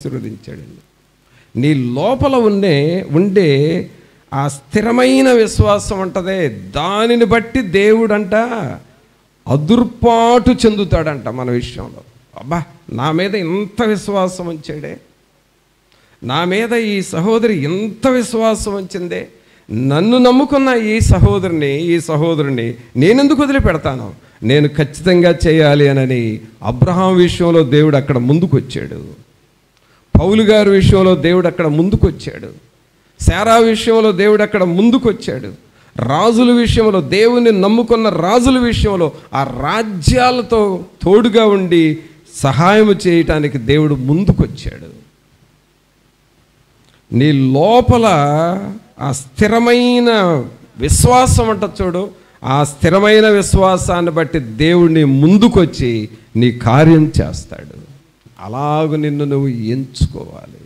ఆశీర్వదించాడండి. నీ లోపల ఉండే ఆ స్థిరమైన విశ్వాసం ఉంటదే, దానిని బట్టి దేవుడంట అదుర్పాటు చెందుతాడంట మన విషయంలో. అబ్బా, నా మీద ఇంత విశ్వాసం ఉంచాడే, నా మీద ఈ సహోదరి ఇంత విశ్వాసం ఉంచిందే, నన్ను నమ్ముకున్న ఈ సహోదరుని నేనెందుకు వదిలిపెడతాను, నేను ఖచ్చితంగా చేయాలి అని అబ్రహాం విషయంలో దేవుడు అక్కడ ముందుకు వచ్చాడు. పౌలు గారి విషయంలో దేవుడు అక్కడ ముందుకు వచ్చాడు. శారా విషయంలో దేవుడు అక్కడ ముందుకు వచ్చాడు. రాజుల విషయంలో, దేవుని నమ్ముకున్న రాజుల విషయంలో ఆ రాజ్యాలతో తోడుగా ఉండి సహాయం చేయటానికి దేవుడు ముందుకు వచ్చాడు. నీ లోపల ఆ స్థిరమైన విశ్వాసం అంట చూడు, ఆ స్థిరమైన విశ్వాసాన్ని బట్టి దేవుడిని ముందుకొచ్చి నీ కార్యం చేస్తాడు. అలాగ నిన్ను నువ్వు ఎంచుకోవాలి.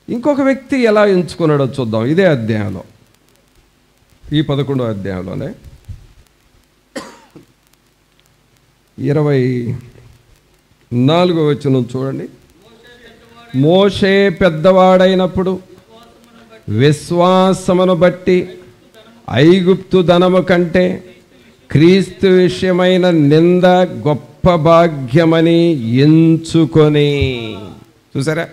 ఇంకొక వ్యక్తి ఎలా ఎంచుకున్నాడో చూద్దాం. ఇదే అధ్యాయంలో, ఈ 11వ అధ్యాయంలోనే 24వ వచనం చూడండి. మోషే పెద్దవాడైనప్పుడు విశ్వాసమును బట్టి ఐగుప్తు ధనము కంటే క్రీస్తు విషయమైన నింద గొప్ప భాగ్యమని ఎంచుకొని, చూసారా,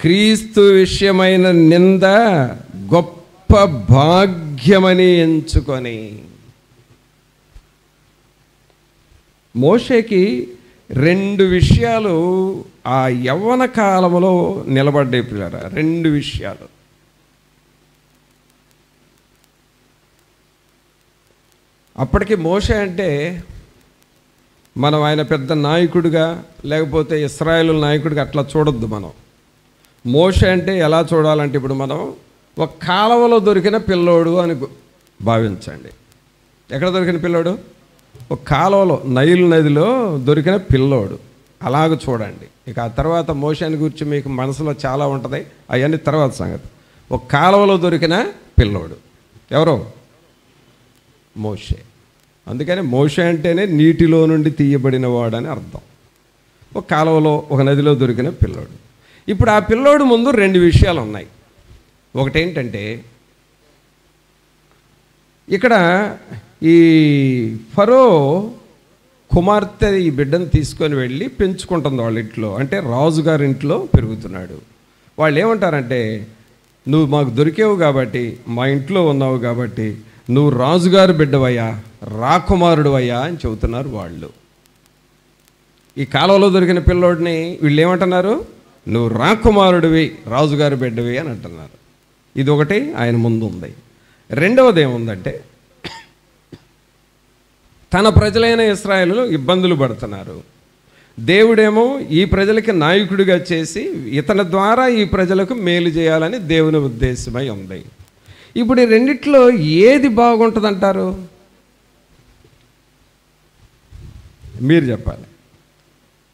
క్రీస్తు విషయమైన నింద గొప్ప భాగ్యమని ఎంచుకొని. మోషేకి 2 విషయాలు ఆ యవ్వన కాలంలో నిలబడ్డాయి పిల్లరా. 2 విషయాలు. అప్పటికి మోషే అంటే మనం ఆయన పెద్ద నాయకుడిగా, లేకపోతే ఇశ్రాయేలు నాయకుడిగా అట్లా చూడొద్దు. మనం మోషే అంటే ఎలా చూడాలంటే, ఇప్పుడు మనం ఒక కాలువలో దొరికిన పిల్లోడు అని భావించండి. ఎక్కడ దొరికిన పిల్లోడు? ఒక కాలువలో, నైలు నదిలో దొరికిన పిల్లోడు, అలాగ చూడండి. ఇక ఆ తర్వాత మోషేని గురించి మీకు మనసులో చాలా ఉంటుంది, అవన్నీ తర్వాత సంగతి. ఒక కాలువలో దొరికిన పిల్లోడు ఎవరో? మోషే. అందుకని మోషే అంటేనే నీటిలో నుండి తీయబడిన వాడని అర్థం. ఒక కాలువలో, ఒక నదిలో దొరికిన పిల్లోడు. ఇప్పుడు ఆ పిల్లోడు ముందు 2 విషయాలు ఉన్నాయి. ఒకటేంటంటే, ఇక్కడ ఈ ఫరో కుమార్తె ఈ బిడ్డను తీసుకొని వెళ్ళి పెంచుకుంటుంది వాళ్ళ ఇంట్లో. అంటే రాజుగారి ఇంట్లో పెరుగుతున్నాడు. వాళ్ళు ఏమంటారంటే, నువ్వు మాకు దొరికేవు కాబట్టి, మా ఇంట్లో ఉన్నావు కాబట్టి నువ్వు రాజుగారి బిడ్డవయ్యా, రాకుమారుడు అయ్యా అని చెబుతున్నారు వాళ్ళు. ఈ కాలంలో దొరికిన పిల్లోడిని వీళ్ళు ఏమంటున్నారు? నువ్వు రాకుమారుడివి, రాజుగారి బిడ్డవి అని అంటున్నారు. ఇది ఒకటి ఆయన ముందు ఉంది. రెండవది ఏముందంటే, తన ప్రజలైన ఇశ్రాయేలులు ఇబ్బందులు పడుతున్నారు. దేవుడేమో ఈ ప్రజలకి నాయకుడిగా చేసి ఇతని ద్వారా ఈ ప్రజలకు మేలు చేయాలని దేవుని ఉద్దేశమై ఉంది. ఇప్పుడు ఈ రెండిట్లో ఏది బాగుంటుందంటారు? మీరు చెప్పాలి.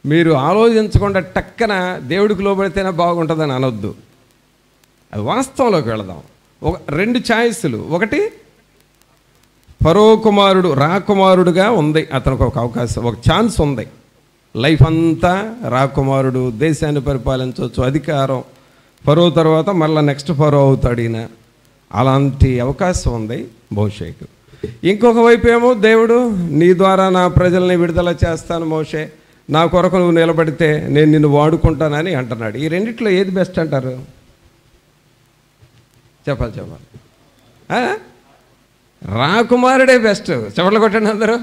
మీరు ఆలోచించకుండా టక్కన దేవుడికి లోబడితేనే బాగుంటుందని అనొద్దు. అది వాస్తవంలోకి వెళదాం. 2 ఛాయిస్లు. ఒకటి, ఫరో కుమారుడు, రాకుమారుడుగా ఉంది అతనికి ఒక అవకాశం, ఒక ఛాన్స్ ఉంది. లైఫ్ అంతా రాకుమారుడు, దేశాన్ని పరిపాలించవచ్చు, అధికారం. ఫరో తర్వాత మళ్ళీ నెక్స్ట్ ఫరో అవుతాడు ఈయన. అలాంటి అవకాశం ఉంది మోషేకు. ఇంకొక వైపు ఏమో, దేవుడు నీ ద్వారా నా ప్రజల్ని విడుదల చేస్తాను మోషే, నా కొరకు నువ్వు నిలబడితే నేను నిన్ను వాడుకుంటానని అంటున్నాడు. ఈ రెండిట్లో ఏది బెస్ట్ అంటారు? చెప్పాలి. రాకుమారుడే బెస్ట్. చెమటలు కొట్టండి అందరూ.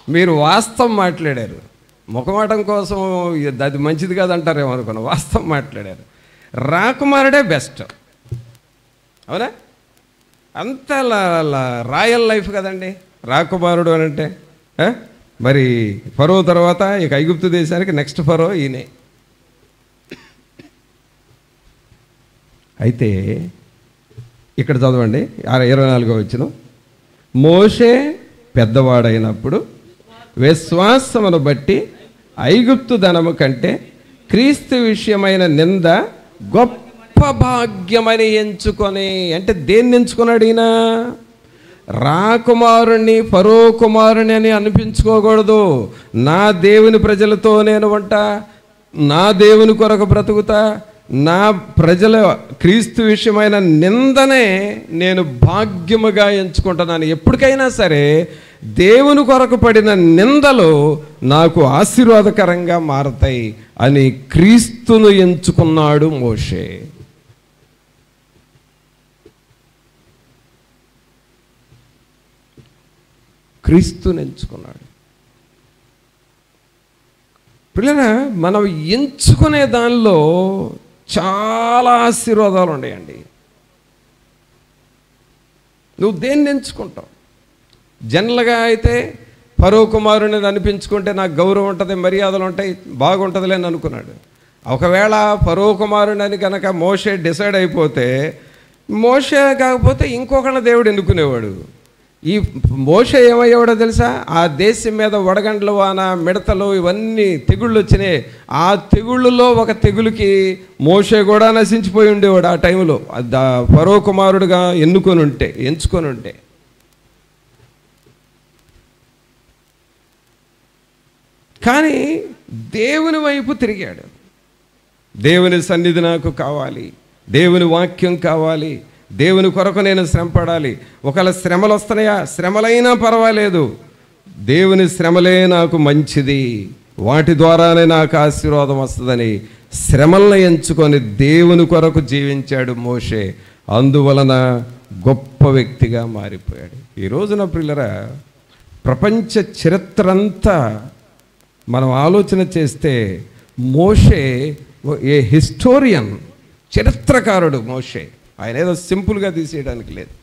మీరు వాస్తవం మాట్లాడారు. ముఖమాటం కోసం అది మంచిది కాదంటారేమో అనుకున్నా. వాస్తవం మాట్లాడారు. రాకుమారుడే బెస్ట్. అవునా? అంత రాయల్ లైఫ్ కదండి రాకుమారుడు అని అంటే. మరి ఫరో తర్వాత ఇక ఐగుప్తు దేశానికి నెక్స్ట్ ఫరో ఈయనే. అయితే ఇక్కడ చదవండి 24వ వచనం. మోషే పెద్దవాడైనప్పుడు విశ్వాసమును బట్టి ఐగుప్తు ధనము కంటే క్రీస్తు విషయమైన నింద గొప్ప భాగ్యమని ఎంచుకొని. అంటే దేన్ని ఎంచుకున్నాడు ఈయన? రాకుమారుణ్ణి, ఫరో కుమారుని అని అనిపించుకోకూడదు. నా దేవుని ప్రజలతో నేను ఉంటా, నా దేవుని కొరకు బ్రతుకుతా, నా ప్రజల క్రీస్తు విషయమైన నిందనే నేను భాగ్యముగా ఎంచుకుంటున్నాను. ఎప్పటికైనా సరే దేవుని కొరకు పడిన నిందలు నాకు ఆశీర్వాదకరంగా మారతాయి అని క్రీస్తును ఎంచుకున్నాడు మోషే. క్రీస్తుని ఎంచుకున్నాడు. పిల్లరా, మనం ఎంచుకునే దానిలో చాలా ఆశీర్వాదాలు ఉన్నాయండి. నువ్వు దేన్ని ఎంచుకుంటావు? జనరల్గా అయితే ఫరో కుమారుని అనిపించుకుంటే నాకు గౌరవం ఉంటుంది, మర్యాదలు ఉంటాయి, బాగుంటుందిలే అని అనుకున్నాడు. ఒకవేళ ఫరో కుమారుని అని కనుక మోషే డిసైడ్ అయిపోతే, మోషే కాకపోతే ఇంకొకళ్ళ దేవుడు ఎన్నుకునేవాడు. ఈ మోషే ఏమయ్యేవాడో తెలుసా? ఆ దేశం మీద వడగండ్ల వాన, మిడతలు, ఇవన్నీ తెగుళ్ళు వచ్చినాయి. ఆ తెగుళ్ళలో ఒక తెగులుకి మోషే కూడా నశించిపోయి ఉండేవాడు ఆ టైంలో, ఫరో కుమారుడుగా ఎంచుకొని ఉంటే. కానీ దేవుని వైపు తిరిగాడు. దేవుని సన్నిధి నాకు కావాలి, దేవుని వాక్యం కావాలి, దేవుని కొరకు నేను శ్రమపడాలి. ఒకవేళ శ్రమలు వస్తున్నాయా, శ్రమలైనా పర్వాలేదు, దేవుని శ్రమలే నాకు మంచిది, వాటి ద్వారానే నాకు ఆశీర్వాదం వస్తుందని శ్రమలను ఎంచుకొని దేవుని కొరకు జీవించాడు మోషే. అందువలన గొప్ప వ్యక్తిగా మారిపోయాడు. ఈ రోజున ప్రియులరా, ప్రపంచ చరిత్ర అంతా మనం ఆలోచన చేస్తే మోషే ఏ హిస్టోరియన్, చరిత్రకారుడు మోషే. ఆయన ఏదో సింపుల్గా తీసేయడానికి లేదు.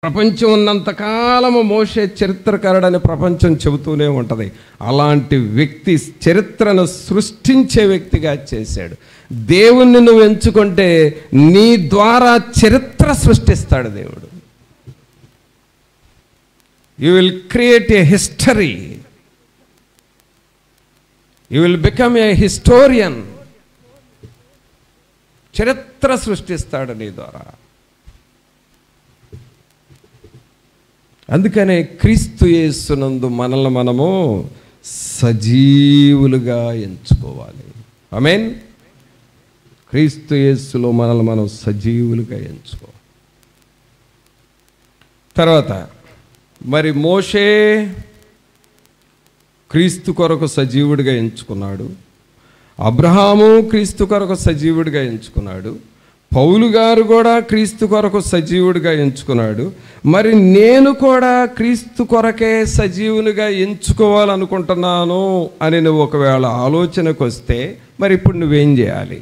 ప్రపంచం ఉన్నంతకాలము మోషే చరిత్రకారుడని ప్రపంచం చెబుతూనే ఉంటుంది. అలాంటి వ్యక్తి చరిత్రను సృష్టించే వ్యక్తిగా చేశాడు. దేవుణ్ణి నువ్వు ఎంచుకుంటే నీ ద్వారా చరిత్ర సృష్టిస్తాడు దేవుడు. You will create a history, you will become a historian. చరిత్ర సృష్టిస్తాడు నీ ద్వారా. అందుకనే క్రీస్తు యేసునందు మనల్ని మనము సజీవులుగా ఎంచుకోవాలి. ఆమేన్. క్రీస్తు యేసులో మనల్ని మనం సజీవులుగా ఎంచుకోవాలి. తర్వాత మరి మోషే క్రీస్తు కొరకు సజీవుడిగా ఎంచుకున్నాడు. అబ్రహాము క్రీస్తు కొరకు సజీవుడిగా ఎంచుకున్నాడు. పౌలు గారు కూడా క్రీస్తు కొరకు సజీవుడిగా ఎంచుకున్నాడు. మరి నేను కూడా క్రీస్తు కొరకే సజీవునిగా ఎంచుకోవాలనుకుంటున్నాను అని నువ్వు ఒకవేళ ఆలోచనకు వస్తే, మరి ఇప్పుడు నువ్వేం చేయాలి?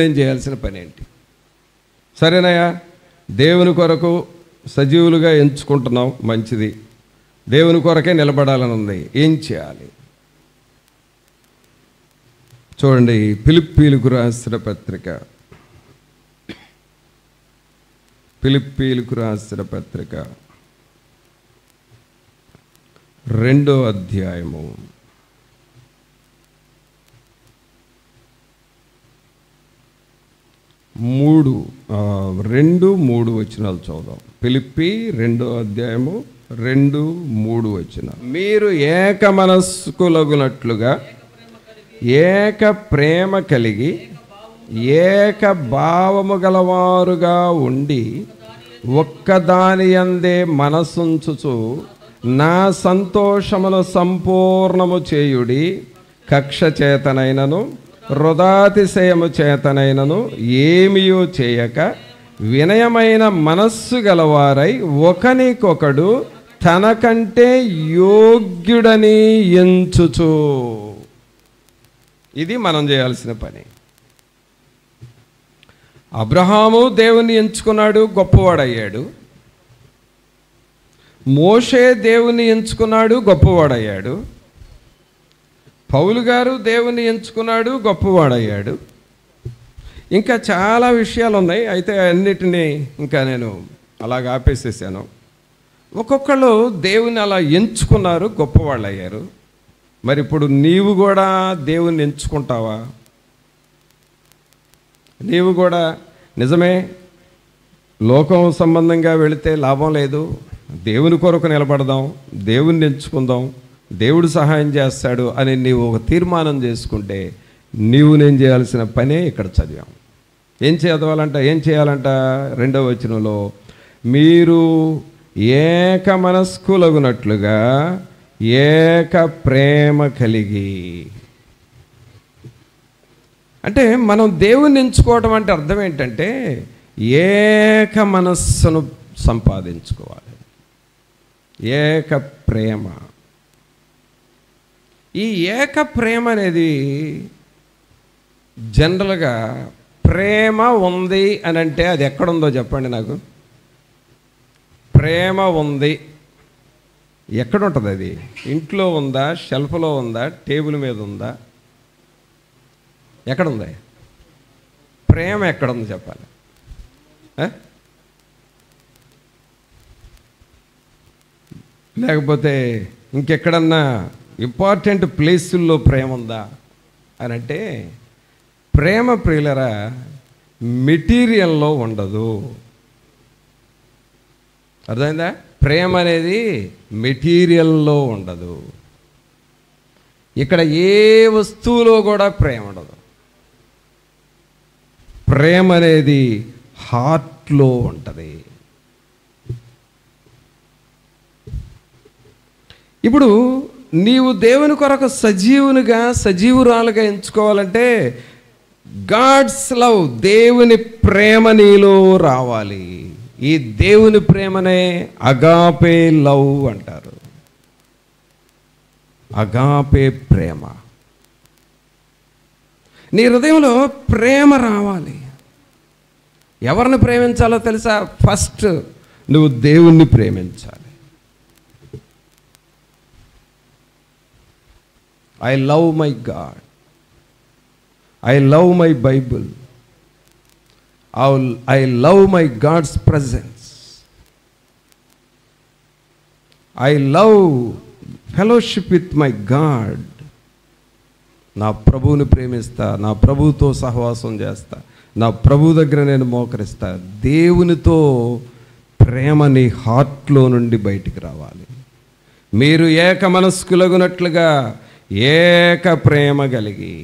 నేను చేయాల్సిన పని ఏంటి? సరేనయ్యా, దేవుని కొరకు సజీవులుగా ఎంచుకుంటున్నావు, మంచిది. దేవుని కొరకే నిలబడాలని ఉంది, ఏం చేయాలి? చూడండి, ఫిలిప్పీలకు రాసిన పత్రిక, ఫిలిప్పీలకు రాసిన పత్రిక 2వ అధ్యాయము 2-3 వచనాలు చదువుదాం. ఫిలిప్పీ 2వ అధ్యాయము 2-3 వచనం. మీరు ఏక మనస్కులగునట్లుగా, ఏక ప్రేమ కలిగి, ఏక భావము గలవారుగా ఉండి, ఒక్కదాని యందే మనసుంచుచు నా సంతోషమును సంపూర్ణము చేయుడి. కక్ష చేతనైనను వృధాతిశయము చేతనైనను ఏమియో చేయక, వినయమైన మనస్సు గలవారై ఒకనికొకడు తనకంటే యోగ్యుడని ఎంచుచు. ఇది మనం చేయాల్సిన పని. అబ్రహాము దేవుని ఎంచుకున్నాడు, గొప్పవాడయ్యాడు. మోషే దేవుని ఎంచుకున్నాడు, గొప్పవాడయ్యాడు. పౌలు గారు దేవుని ఎంచుకున్నాడు, గొప్పవాడయ్యాడు. ఇంకా చాలా విషయాలు ఉన్నాయి, అయితే అన్నిటినీ ఇంకా నేను అలాగ ఆపేసేసాను. ఒక్కొక్కళ్ళు దేవుని అలా ఎంచుకున్నారు, గొప్పవాళ్ళు అయ్యారు. మరి ఇప్పుడు నీవు కూడా దేవుని ఎంచుకుంటావా? నీవు కూడా నిజమే లోకం సంబంధంగా వెళితే లాభం లేదు, దేవుని కొరకు నిలబడదాం, దేవుణ్ణి ఎంచుకుందాం, దేవుడు సహాయం చేస్తాడు అని నీవు ఒక తీర్మానం చేసుకుంటే నీవు నేను చేయాల్సిన పనే ఇక్కడ చదివాం. ఏం చేయాలంట 2వ వచనంలో, మీరు ఏక మనస్కులగునట్లుగా ఏక ప్రేమ కలిగి. అంటే మనం దేవుణ్ణి ఎంచుకోవడం అంటే అర్థం ఏంటంటే ఏక మనస్సును సంపాదించుకోవాలి, ఏక ప్రేమ. ఈ ఏక ప్రేమ అనేది జనరల్గా ప్రేమ ఉంది అని అంటే అది ఎక్కడుందో చెప్పండి నాకు. ప్రేమ ఉంది ఎక్కడుంటుంది? అది ఇంట్లో ఉందా, షెల్ఫ్లో ఉందా, టేబుల్ మీద ఉందా, ఎక్కడుంది? ప్రేమ ఎక్కడుంది చెప్పాలి. లేకపోతే ఇంకెక్కడన్నా ఇంపార్టెంట్ ప్లేసుల్లో ప్రేమ ఉందా అని అంటే, ప్రేమ ప్రియులరా మెటీరియల్లో ఉండదు. అర్థమైందా? ప్రేమ అనేది మెటీరియల్లో ఉండదు. ఇక్కడ ఏ వస్తువులో కూడా ప్రేమ ఉండదు. ప్రేమ అనేది హార్ట్లో ఉంటుంది. ఇప్పుడు నీవు దేవుని కొరకు సజీవురాలుగా ఎంచుకోవాలంటే గాడ్స్ లవ్, దేవుని ప్రేమ నీలో రావాలి. ఈ దేవుని ప్రేమనే అగాపే లవ్ అంటారు. అగాపే ప్రేమ. నీ హృదయంలో ప్రేమ రావాలి. ఎవరిని ప్రేమించాలో తెలుసా? ఫస్ట్ నువ్వు దేవుణ్ణి ప్రేమించాలి. I love my God, I love my Bible, I love my God's presence, I love fellowship with my God. నా ప్రభువుని ప్రేమిస్తా, నా ప్రభువుతో సహవాసం చేస్తా, నా ప్రభు దగ్గర నేను మోకరిస్తా. దేవునితో ప్రేమ నీ హార్ట్లో నుండి బయటికి రావాలి. మీరు ఏక మనస్కులగునట్లుగా ఏక ప్రేమ కలిగి.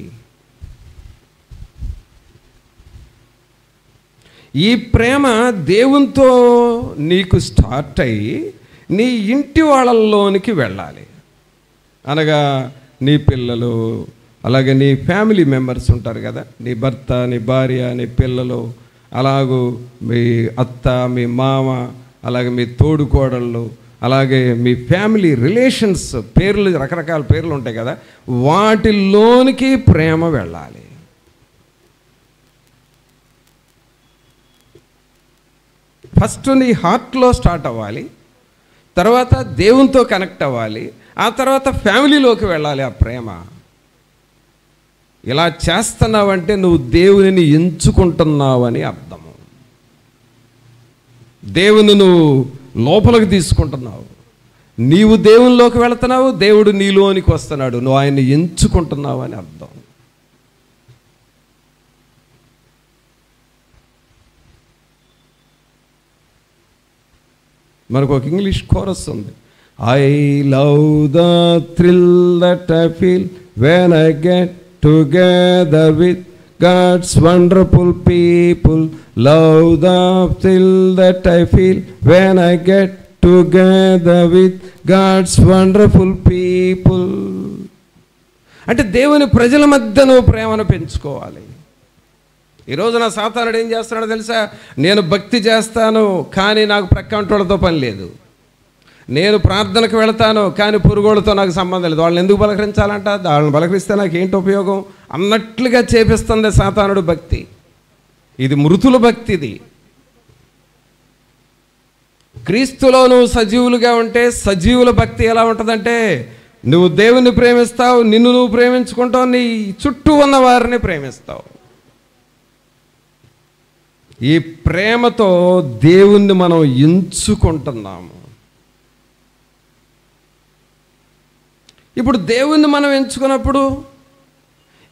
ఈ ప్రేమ దేవునితో నీకు స్టార్ట్ అయ్యి నీ ఇంటి వాళ్ళల్లోనికి వెళ్ళాలి. అనగా నీ పిల్లలు, అలాగే నీ ఫ్యామిలీ మెంబర్స్ ఉంటారు కదా, నీ భర్త, నీ భార్య, నీ పిల్లలు, అలాగూ మీ అత్త, మీ మామ, అలాగే మీ తోడుకోడళ్ళు, అలాగే మీ ఫ్యామిలీ రిలేషన్స్, పేర్లు, రకరకాల పేర్లు ఉంటాయి కదా, వాటిల్లోనికి ప్రేమ వెళ్ళాలి. ఫస్ట్ నీ హార్ట్లో స్టార్ట్ అవ్వాలి, తర్వాత దేవునితో కనెక్ట్ అవ్వాలి, ఆ తర్వాత ఫ్యామిలీలోకి వెళ్ళాలి ఆ ప్రేమ. ఇలా చేస్తున్నావంటే నువ్వు దేవునిని ఎంచుకుంటున్నావని అర్థము. దేవుని నువ్వు లోపలికి తీసుకుంటున్నావు, నీవు దేవునిలోకి వెళుతున్నావు, దేవుడు నీలోనికి వస్తున్నాడు, నువ్వు ఆయన్ని ఎంచుకుంటున్నావు అని అర్థం. మనకు ఒక ఇంగ్లీష్ కోరస్ ఉంది. I love the thrill that I feel when I get together with God's wonderful people, love the thrill that I feel when I get together with God's wonderful people. అంటే దేవుని ప్రజల మధ్య నువ్వు ప్రేమను పెంచుకోవాలి. ఈరోజు నా సాతానుడు ఏం చేస్తున్నాడో తెలుసా? నేను భక్తి చేస్తాను కానీ నాకు ప్రక్కంటోళ్ళతో పని లేదు, నేను ప్రార్థనకు వెళతాను కానీ పురుగోళ్ళతో నాకు సంబంధం లేదు, వాళ్ళని ఎందుకు పలకరించాలంట, వాళ్ళని పలకరిస్తే నాకు ఏంటి ఉపయోగం అన్నట్లుగా చేపిస్తుంది సాతానుడు భక్తి. ఇది మృతుల భక్తిది. క్రీస్తులో నువ్వు సజీవులుగా ఉంటే సజీవుల భక్తి ఎలా ఉంటుందంటే, నువ్వు దేవుని ప్రేమిస్తావు, నిన్ను నువ్వు ప్రేమించుకుంటావు, నీ చుట్టూ ఉన్న వారిని ప్రేమిస్తావు. ఈ ప్రేమతో దేవుణ్ణి మనం ఎంచుకుంటున్నాము. ఇప్పుడు దేవుణ్ణి మనం ఎంచుకున్నప్పుడు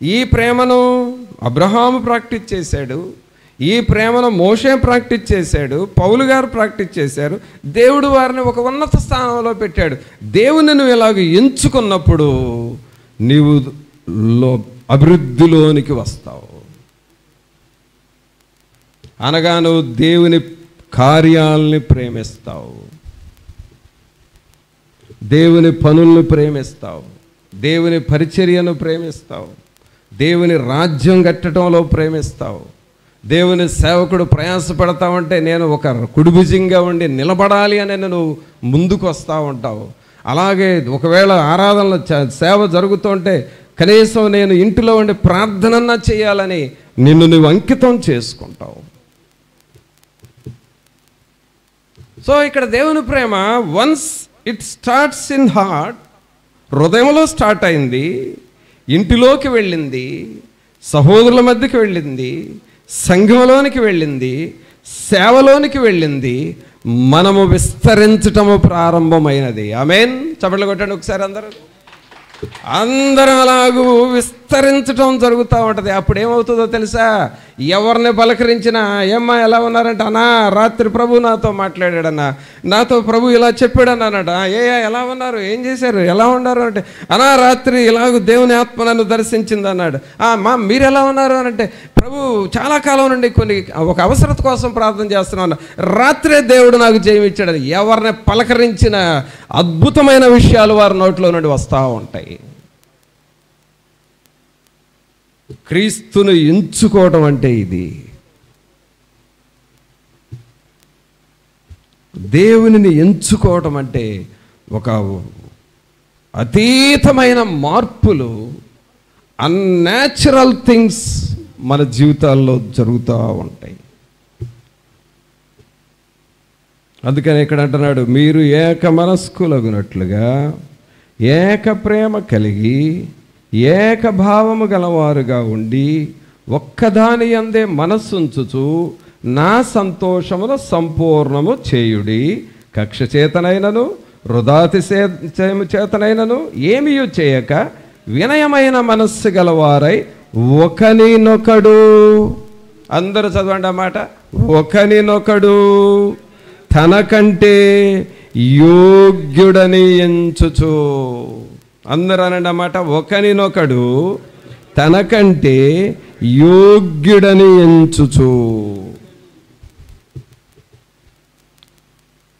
ఈ ప్రేమను అబ్రహాము ప్రాక్టీస్ చేశాడు, ఈ ప్రేమను మోషే ప్రాక్టీస్ చేశాడు, పౌలు గారు ప్రాక్టీస్ చేశారు. దేవుడు వారిని ఒక ఉన్నత స్థానంలో పెట్టాడు. దేవుని నువ్వు ఇలాగ ఎంచుకున్నప్పుడు నీవు అభివృద్ధిలోనికి వస్తావు. అనగా నువ్వు దేవుని కార్యాలని ప్రేమిస్తావు, దేవుని పనులను ప్రేమిస్తావు, దేవుని పరిచర్యను ప్రేమిస్తావు, దేవుని రాజ్యం కట్టడంలో ప్రేమిస్తావు. దేవుని సేవకుడు ప్రయాసపడతావంటే నేను ఒక కుడిభుజంగా ఉండి నిలబడాలి అని నువ్వు ముందుకు వస్తూ ఉంటావు. అలాగే ఒకవేళ ఆరాధనలో సేవ జరుగుతుంటే కనీసం నేను ఇంటిలో ఉండి ప్రార్థనన్నా చేయాలని నిన్ను నువ్వు అంకితం చేసుకుంటావు. సో ఇక్కడ దేవుని ప్రేమ once it starts in heart, హృదయంలో స్టార్ట్ అయింది, ఇంటిలోకి వెళ్ళింది, సహోదరుల మధ్యకి వెళ్ళింది, సంఘంలోనికి వెళ్ళింది, సేవలోనికి వెళ్ళింది, మనము విస్తరించటము ప్రారంభమైనది. ఆమేన్. చప్పట్లు కొట్టండి ఒకసారి అందరం అలాగూ విస్తరించటం జరుగుతూ ఉంటుంది. అప్పుడు ఏమవుతుందో తెలుసా? ఎవరిని పలకరించినా ఏమ్మా ఎలా ఉన్నారంటే, అన్నా రాత్రి ప్రభు నాతో మాట్లాడాడన్నా, నాతో ప్రభు ఇలా చెప్పాడన్నానట. ఎలా ఉన్నారు, ఏం చేశారు, ఎలా ఉన్నారు అంటే, అన్నా రాత్రి ఇలాగ దేవుని ఆత్మ నన్ను దర్శించింది అన్నాడు. మీరు ఎలా ఉన్నారు అని అంటే, ప్రభు చాలా కాలం నుండి ఒక అవసరత కోసం ప్రార్థన చేస్తున్నాను, రాత్రే దేవుడు నాకు జయమిచ్చాడు. ఎవరిని పలకరించిన అద్భుతమైన విషయాలు వారి నోట్లో నుండి వస్తూ ఉంటాయి. క్రీస్తును ఎంచుకోవడం అంటే ఇది. దేవునిని ఎంచుకోవడం అంటే ఒక అతీతమైన మార్పులు, అన్యాచురల్ థింగ్స్ మన జీవితాల్లో జరుగుతూ ఉంటాయి. అందుకని ఇక్కడ అంటున్నాడు, మీరు ఏక మనస్కులగునట్లుగా ఏక ప్రేమ కలిగి ఏక భావము గలవారుగా ఉండి ఒక్కదాని యందే మనస్సుంచుచు నా సంతోషమును సంపూర్ణము చేయుడి. కక్ష చేతనైనను వృధాతిశయము చేతనైనను ఏమీయు చేయక వినయమైన మనస్సు గలవారై ఒకనినొకడు, అందరూ చదవండి అన్నమాట, ఒకనినొకడు తనకంటే యోగ్యుడని ఎంచుచు. అందరూ అనండి అన్నమాట, ఒకనినొకడు తనకంటే యోగ్యుడని ఎంచుచు.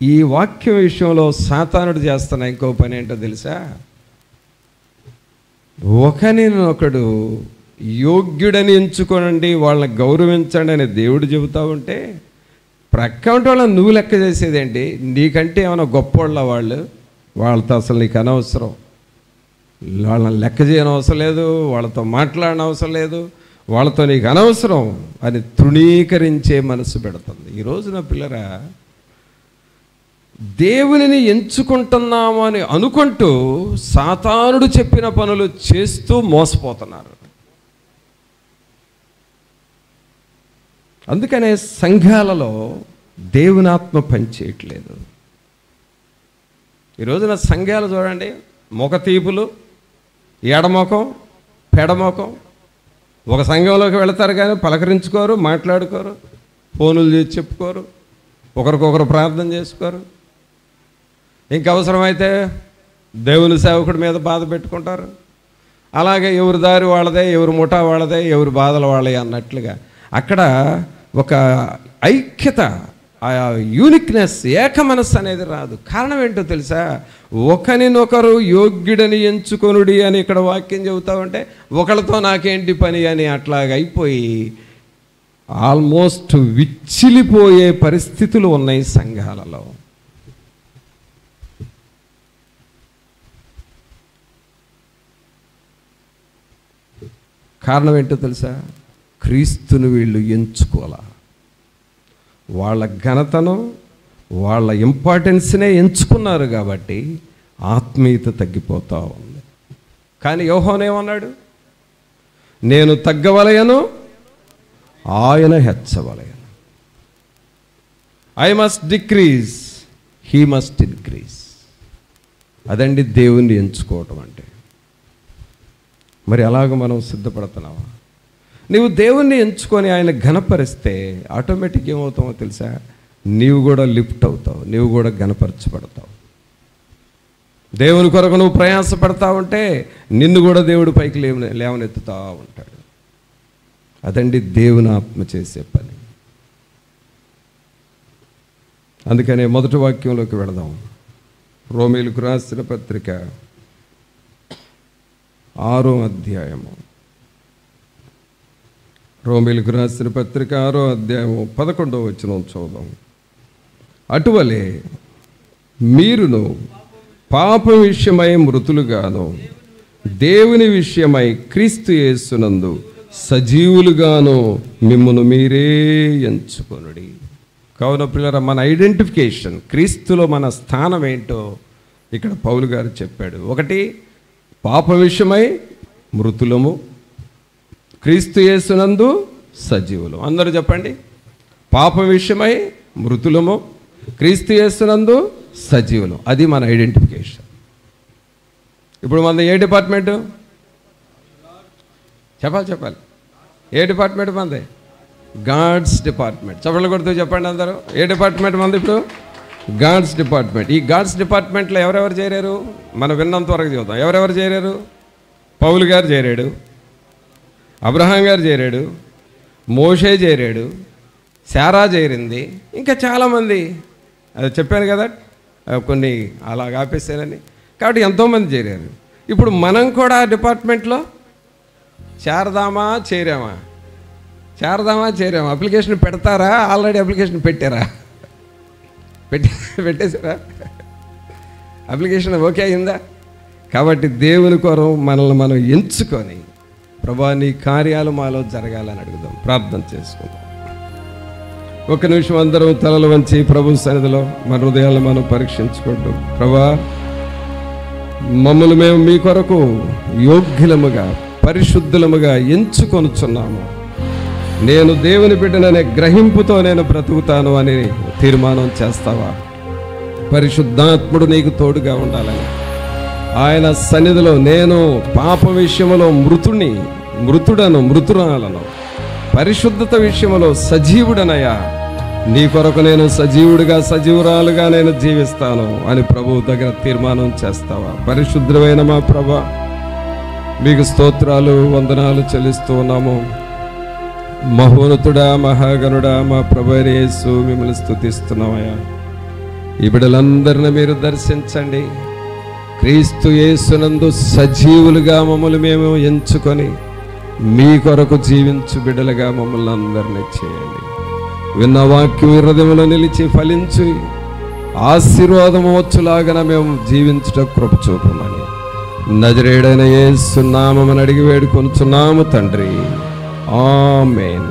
ఈ వాక్యం విషయంలో సాతానుడు చేస్తున్న ఇంకో పని ఏంటో తెలుసా? ఒకనినొకడు యోగ్యుడని ఎంచుకోనండి, వాళ్ళని గౌరవించండి అని దేవుడు చెబుతూ ఉంటే ప్రక్కటి వాళ్ళని నువ్వు లెక్క చేసేదేంటి? నీకంటే ఏమైనా గొప్పోళ్ళ వాళ్ళతో అసలు నీకు అనవసరం, వాళ్ళని లెక్క చేయని అవసరం లేదు, వాళ్ళతో మాట్లాడిన అవసరం లేదు, వాళ్ళతో నీకు అనవసరం అని తృణీకరించే మనసు పెడుతుంది. ఈ రోజున పిల్లరా, దేవునిని ఎంచుకుంటున్నాము అని అనుకుంటూ సాతానుడు చెప్పిన పనులు చేస్తూ మోసపోతున్నారు. అందుకనే సంఘాలలో దేవుని ఆత్మ పనిచేయట్లేదు. ఈ రోజున సంఘాలు చూడండి, మొక తీపులు, ఎడమొఖం పెడమొఖం. ఒక సంఘంలోకి వెళతారు కానీ పలకరించుకోరు, మాట్లాడుకోరు, ఫోనులు చేసి చెప్పుకోరు, ఒకరికొకరు ప్రార్థన చేసుకోరు. ఇంక అవసరమైతే దేవుని సేవకుడి మీద బాధ పెట్టుకుంటారు. అలాగే ఎవరి దారి వాళ్ళదే, ఎవరి ముఠా వాళ్ళదే, ఎవరి బాధలు వాళ్ళే అన్నట్లుగా అక్కడ ఒక ఐక్యత, ఆ యూనిక్నెస్, ఏక మనస్సు అనేది రాదు. కారణం ఏంటో తెలుసా? ఒకరినొకరు యోగ్యుడని ఎంచుకొనుడి అని ఇక్కడ వాక్యం చెబుతామంటే ఒకళ్ళతో నాకేంటి పని అని అట్లాగ అయిపోయి ఆల్మోస్ట్ విచ్చిలిపోయే పరిస్థితులు ఉన్నాయి సంఘాలలో. కారణం ఏంటో తెలుసా? క్రీస్తును వీళ్ళు ఎంచుకోవాల. వాళ్ళ ఘనతను, వాళ్ళ ఇంపార్టెన్స్నే ఎంచుకున్నారు కాబట్టి ఆత్మీయత తగ్గిపోతూ ఉంది. కానీ యోహాను ఏమన్నాడు? నేను తగ్గవలయను, ఆయన హెచ్చవలయను. I must decrease, he must increase. అదండి దేవుణ్ణి ఎంచుకోవటం అంటే. మరి అలాగ మనం సిద్ధపడుతున్నావా? నీవు దేవుణ్ణి ఎంచుకొని ఆయన ఘనపరిస్తే ఆటోమేటిక్ ఏమవుతావో తెలుసా? నీవు కూడా లిఫ్ట్ అవుతావు, నీవు కూడా ఘనపరచబడతావు. దేవుని కొరకు నువ్వు ప్రయాసపడతా ఉంటే నిన్ను కూడా దేవుడు పైకి లేవనెత్తుతా ఉంటాడు. అదండి దేవుని ఆత్మ చేసే పని. అందుకనే మొదటి వాక్యంలోకి వెళదాం. రోమీయులకు రాసిన పత్రిక 6వ అధ్యాయము. రోమీయులకు రాసిన పత్రిక 6వ అధ్యాయము 11వ వచనం చూద్దాం. అటువలే మీరును పాపం విషయమై మృతులుగాను దేవుని విషయమై క్రీస్తు యేసునందు సజీవులుగాను మిమ్మును మీరే ఎంచుకొనుడి. కావున ప్రియులారా, మన ఐడెంటిఫికేషన్, క్రీస్తులో మన స్థానం ఏంటో ఇక్కడ పౌలు గారు చెప్పాడు. ఒకటి, పాప విషయమై మృతులము, క్రీస్తు యేసునందు సజీవులు. అందరూ చెప్పండి, పాప విషయమై మృతులము, క్రీస్తు యేసునందు సజీవులు. అది మన ఐడెంటిఫికేషన్. ఇప్పుడు మనది ఏ డిపార్ట్మెంటు? చెప్పాలి. ఏ డిపార్ట్మెంట్ మనది? God's department. చెప్పలు కొడుతూ చెప్పండి అందరూ. ఏ డిపార్ట్మెంట్ మనది ఇప్పుడు? God's department. ఈ గాడ్స్ డిపార్ట్మెంట్లో ఎవరెవరు చేరారు? మనం విన్నంత వరకు చూద్దాం. ఎవరెవరు చేరారు? పౌలు గారు చేరాడు, అబ్రహాం గారు చేరాడు, మోషే చేరాడు, శారా చేరింది, ఇంకా చాలామంది. అది చెప్పాను కదా, కొన్ని అలా ఆపేసారని. కాబట్టి ఎంతోమంది చేరారు. ఇప్పుడు మనం కూడా ఆ డిపార్ట్మెంట్లో చేరదామా చేరామా? అప్లికేషన్ పెడతారా? ఆల్రెడీ అప్లికేషన్ పెట్టారా? పెట్టేశారా? అప్లికేషన్ ఓకే అయిందా? కాబట్టి దేవుని కొరకు మనల్ని మనం ఎంచుకొని, ప్రభా నీ కార్యాలు మాలో జరగాలని అడుగుదాం, ప్రార్థన చేసుకుందాం. ఒక నిమిషం అందరం తలలు వంచి ప్రభు సన్నిధిలో మన హృదయాలను మనం పరీక్షించుకుంటాం. ప్రభా, మమ్మల్ని మేము మీ కొరకు యోగ్యులముగా పరిశుద్ధులముగా ఎంచుకొనుచున్నాము. నేను దేవుని బిడ్డననే గ్రహింపుతో నేను బ్రతుకుతాను అని తీర్మానం చేస్తావా? పరిశుద్ధాత్ముడు నీకు తోడుగా ఉండాలని ఆయన సన్నిధిలో నేను పాప విషయంలో మృతురాలను, పరిశుద్ధత విషయంలో సజీవుడనయ్యా, నీ కొరకు నేను సజీవురాలుగా నేను జీవిస్తాను అని ప్రభువు దగ్గర తీర్మానం చేస్తావా? పరిశుద్ధమైన మా ప్రభా, మీకు స్తోత్రాలు వందనాలు చెల్లిస్తూ ఉన్నాము. మహోన్నతుడా మహాగణుడా మా ప్రభు యేసు, మిమ్మల్ని స్తుతిస్తున్నామయ్యా. ఈ బిడ్డలందరినీ మీరు దర్శించండి. క్రీస్తు యేసునందు సజీవులుగా మమ్మల్ని మేము ఎంచుకొని మీ కొరకు జీవించు బిడ్డలుగా మమ్మల్ని అందరినీ చేయండి. విన్న వాక్యం హృదయంలో నిలిచి ఫలించి ఆశీర్వాదం వచ్చులాగా మేము జీవించుట కృప చూపమని నజరేయుడైన యేసు నామమున అడిగి వేడుకొనుచున్నాము తండ్రి, ఆమేన్.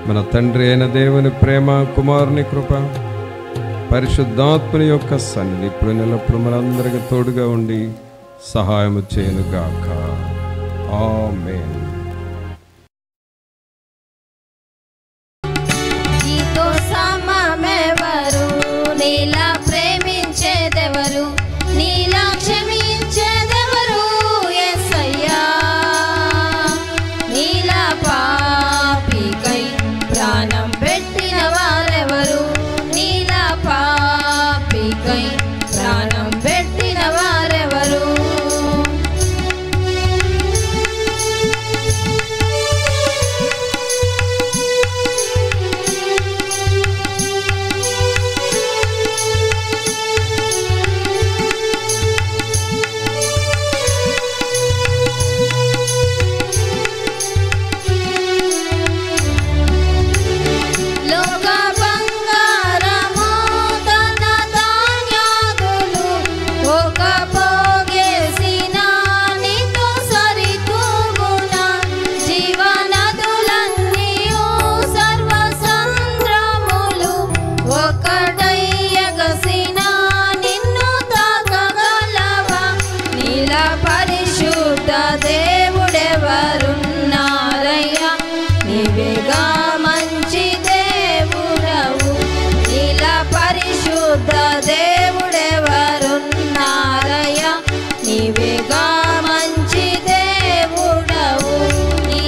మన తండ్రి అయిన దేవుని ప్రేమ, కుమారుని కృప, పరిశుద్ధాత్మని యొక్క సన్నిధి ఇప్పుడు నెలప్పుడు మనందరికీ తోడుగా ఉండి సహాయము చేయనుగాక. ఆమేన్. నీతో సమమెవరు, నీలా ప్రేమించేదెవరు, నీలా క్షమించేదెవరు యేసయ్యా? నీలా పాపికై ప్రాణం పెట్టిన వారెవరు, నీలా పాపికై ప్రాణం పెట్టిన వారెవరు? లోక బంగారము తన ధాన్యాదులు ఒక పోగేసిన నీతో సరితూగున, జీవనదులన్నీయు సర్వసంద్రములు ఒకటయ్యగసిన నిన్ను తాకగలవా? నీలా పరిశుద్ధ దేవుడెవరున్నారయ్యా? నీవేగా మంచి దేవుడవు. నీలా పరిశుద్ధ దేవుడెవరున్నారయ్యా? నీవేగా మంచి దేవుడవు. నీ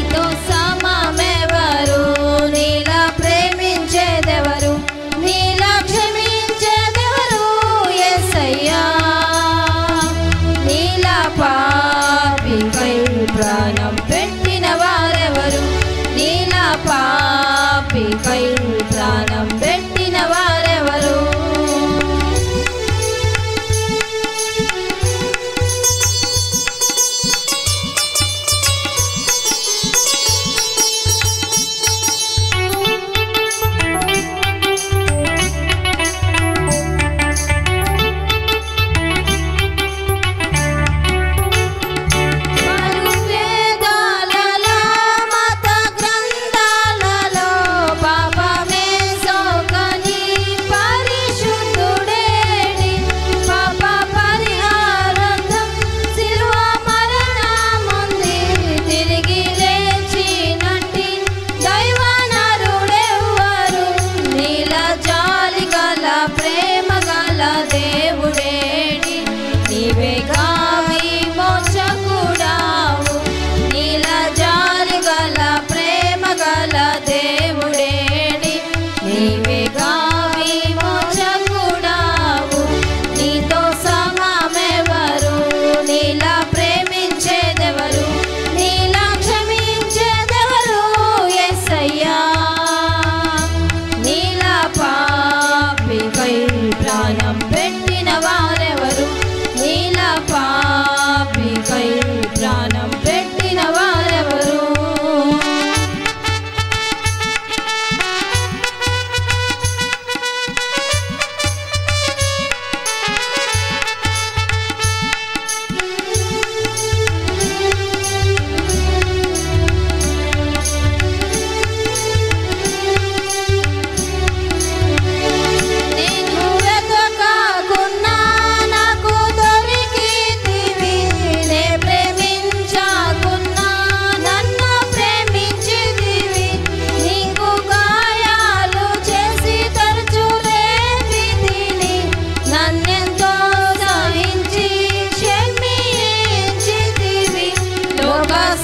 పాపికై ప్రాణం పెట్టిన వారెవరు?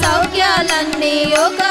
సౌఖ్యాలన్నీ ఒక